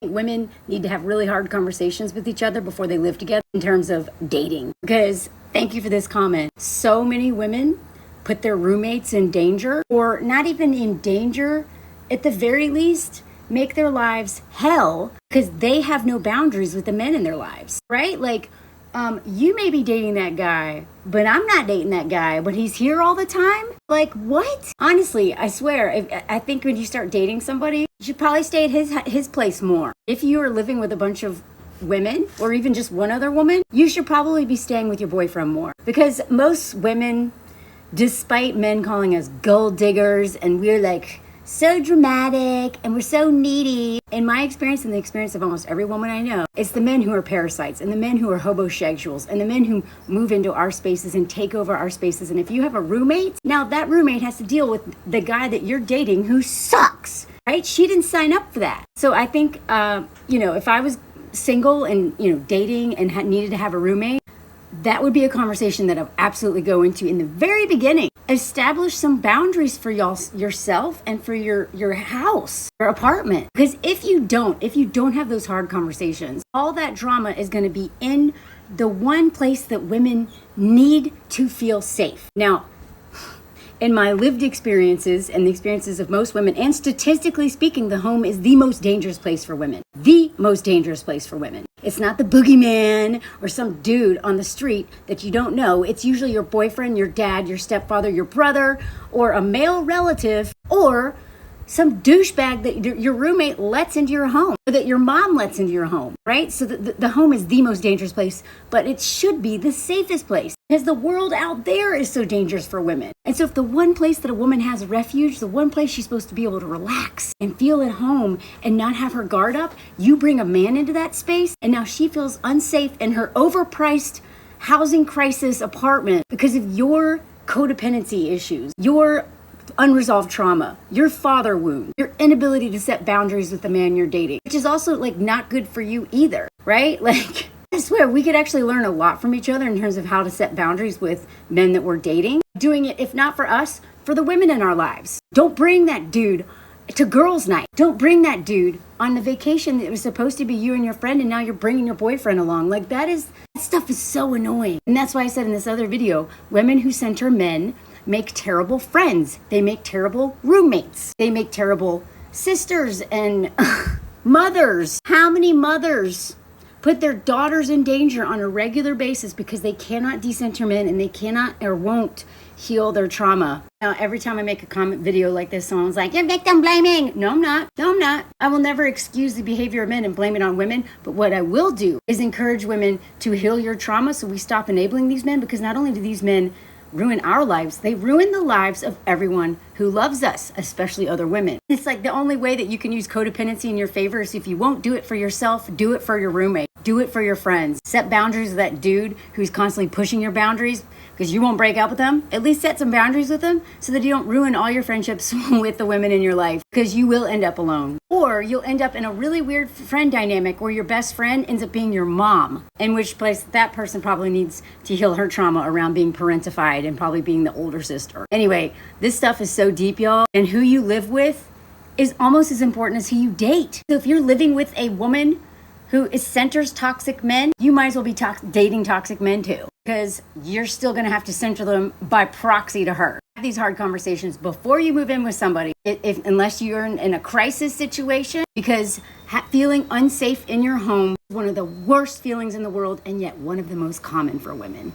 Women need to have really hard conversations with each other before they live together in terms of dating. Because, thank you for this comment, so many women put their roommates in danger, or not even in danger, at the very least, make their lives hell because they have no boundaries with the men in their lives, right? Like, you may be dating that guy, but I'm not dating that guy, but he's here all the time? Like, what? Honestly, I swear, I think when you start dating somebody, you should probably stay at his place more. If you are living with a bunch of women, or even just one other woman, you should probably be staying with your boyfriend more. Because most women, despite men calling us gold diggers, and we're like, so dramatic and we're so needy. In my experience and the experience of almost every woman I know, it's the men who are parasites and the men who are homosexuals and the men who move into our spaces and take over our spaces. And if you have a roommate, now that roommate has to deal with the guy that you're dating who sucks, right? She didn't sign up for that. So I think, if I was single and, dating and needed to have a roommate, that would be a conversation that I would absolutely go into in the very beginning. Establish some boundaries for yourself and for your house, your apartment. Because if you don't have those hard conversations, all that drama is going to be in the one place that women need to feel safe. Now, in my lived experiences and the experiences of most women, and statistically speaking, the home is the most dangerous place for women. The most dangerous place for women. It's not the boogeyman or some dude on the street that you don't know. It's usually your boyfriend, your dad, your stepfather, your brother, or a male relative, or some douchebag that your roommate lets into your home, or that your mom lets into your home, right? So the home is the most dangerous place, but it should be the safest place because the world out there is so dangerous for women. And so if the one place that a woman has refuge, the one place she's supposed to be able to relax and feel at home and not have her guard up, you bring a man into that space and now she feels unsafe in her overpriced housing crisis apartment because of your codependency issues, your unresolved trauma, your father wound, your inability to set boundaries with the man you're dating, which is also not good for you either, right? I swear we could actually learn a lot from each other in terms of how to set boundaries with men that we're dating. Doing it, if not for us, for the women in our lives. Don't bring that dude to girls' night. Don't bring that dude on the vacation that was supposed to be you and your friend, and now you're bringing your boyfriend along. That stuff is so annoying. And that's why I said in this other video, women who center men make terrible friends. They make terrible roommates. They make terrible sisters and mothers. How many mothers put their daughters in danger on a regular basis because they cannot decenter men and they cannot or won't heal their trauma? Now, every time I make a comment video like this, someone's like, you're victim blaming. No, I'm not. No, I'm not. I will never excuse the behavior of men and blame it on women. But what I will do is encourage women to heal your trauma so we stop enabling these men, because not only do these men ruin our lives, they ruin the lives of everyone who loves us, especially other women. It's the only way that you can use codependency in your favor is if you won't do it for yourself, do it for your roommate, do it for your friends. Set boundaries with that dude who's constantly pushing your boundaries because you won't break up with them. At least set some boundaries with them so that you don't ruin all your friendships with the women in your life, because you will end up alone. Or you'll end up in a really weird friend dynamic where your best friend ends up being your mom, in which place that person probably needs to heal her trauma around being parentified and probably being the older sister. Anyway, this stuff is so deep, y'all, and who you live with is almost as important as who you date. So if you're living with a woman who centers toxic men, you might as well be dating toxic men too, because you're still going to have to center them by proxy to her. Have these hard conversations before you move in with somebody, unless you're in a crisis situation, because feeling unsafe in your home is one of the worst feelings in the world, and yet one of the most common for women.